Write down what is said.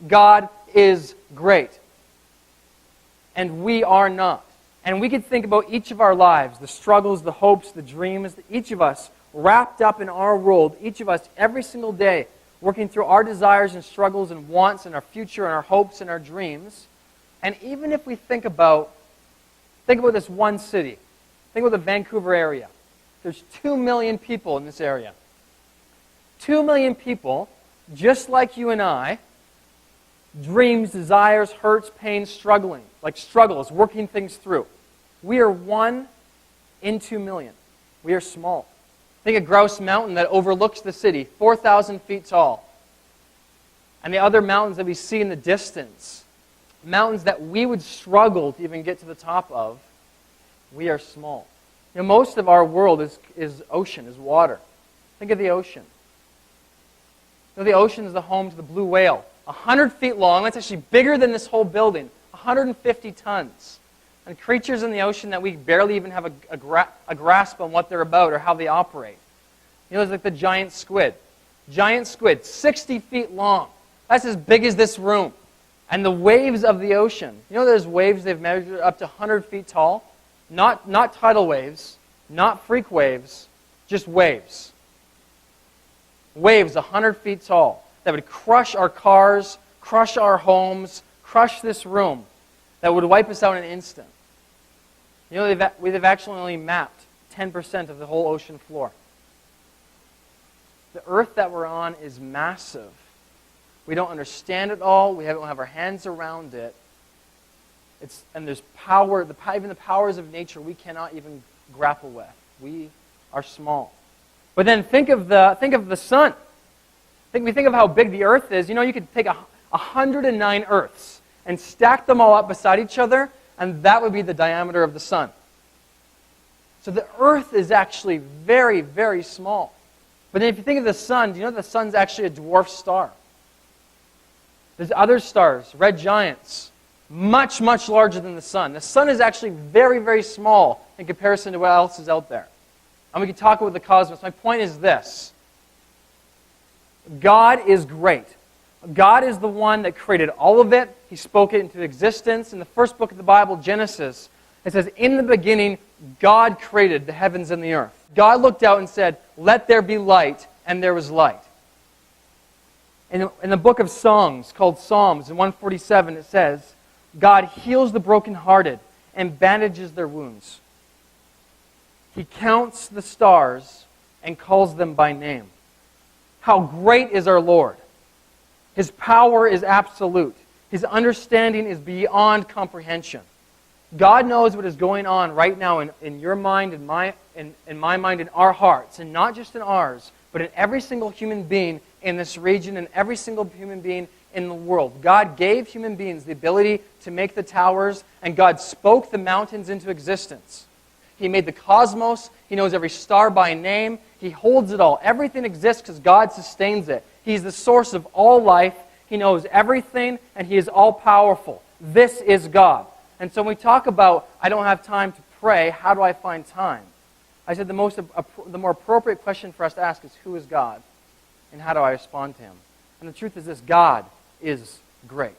God is great. And we are not. And we could think about each of our lives, the struggles, the hopes, the dreams, each of us wrapped up in our world, each of us every single day, working through our desires and struggles and wants and our future and our hopes and our dreams. And even if we think about this one city, think about the Vancouver area. There's 2 million people in this area. 2 million people, just like you and I, dreams, desires, hurts, pains, struggles, working things through. We are 1 in 2 million. We are small. Think of Grouse Mountain that overlooks the city, 4,000 feet tall. And the other mountains that we see in the distance, mountains that we would struggle to even get to the top of, we are small. You know, most of our world is ocean, is water. Think of the ocean. You know, the ocean is the home to the blue whale. 100 feet long, that's actually bigger than this whole building. 150 tons. And creatures in the ocean that we barely even have a grasp on what they're about or how they operate. You know, there's like the giant squid. Giant squid, 60 feet long. That's as big as this room. And the waves of the ocean. You know there's waves they've measured up to 100 feet tall? Not tidal waves, not freak waves, just waves. Waves 100 feet tall that would crush our cars, crush our homes, crush this room, that would wipe us out in an instant. You know, they've actually only mapped 10% of the whole ocean floor. The earth that we're on is massive. We don't understand it all. We don't have our hands around it. And there's power, even the powers of nature we cannot even grapple with. We are small. But then think of the sun. We think of how big the earth is. You know, you could take 109 earths and stack them all up beside each other, and that would be the diameter of the sun. So the earth is actually very, very small. But then if you think of the sun, do you know the sun's actually a dwarf star? There's other stars, red giants, much, much larger than the sun. The sun is actually very, very small in comparison to what else is out there. And we can talk about the cosmos. My point is this. God is great. God is the one that created all of it. He spoke it into existence. In the first book of the Bible, Genesis, it says, in the beginning, God created the heavens and the earth. God looked out and said, let there be light, and there was light. In the book of Songs, called Psalms, in 147, it says, God heals the brokenhearted and bandages their wounds. He counts the stars and calls them by name. How great is our Lord! His power is absolute. His understanding is beyond comprehension. God knows what is going on right now in your mind, in my mind, in our hearts, and not just in ours, but in every single human being in this region and every single human being in the world. God gave human beings the ability to make the towers, and God spoke the mountains into existence. He made the cosmos. He knows every star by name. He holds it all. Everything exists because God sustains it. He's the source of all life. He knows everything, and He is all-powerful. This is God. And so when we talk about, I don't have time to pray, how do I find time? I said the more appropriate question for us to ask is, who is God? And how do I respond to Him? And the truth is this, God is great.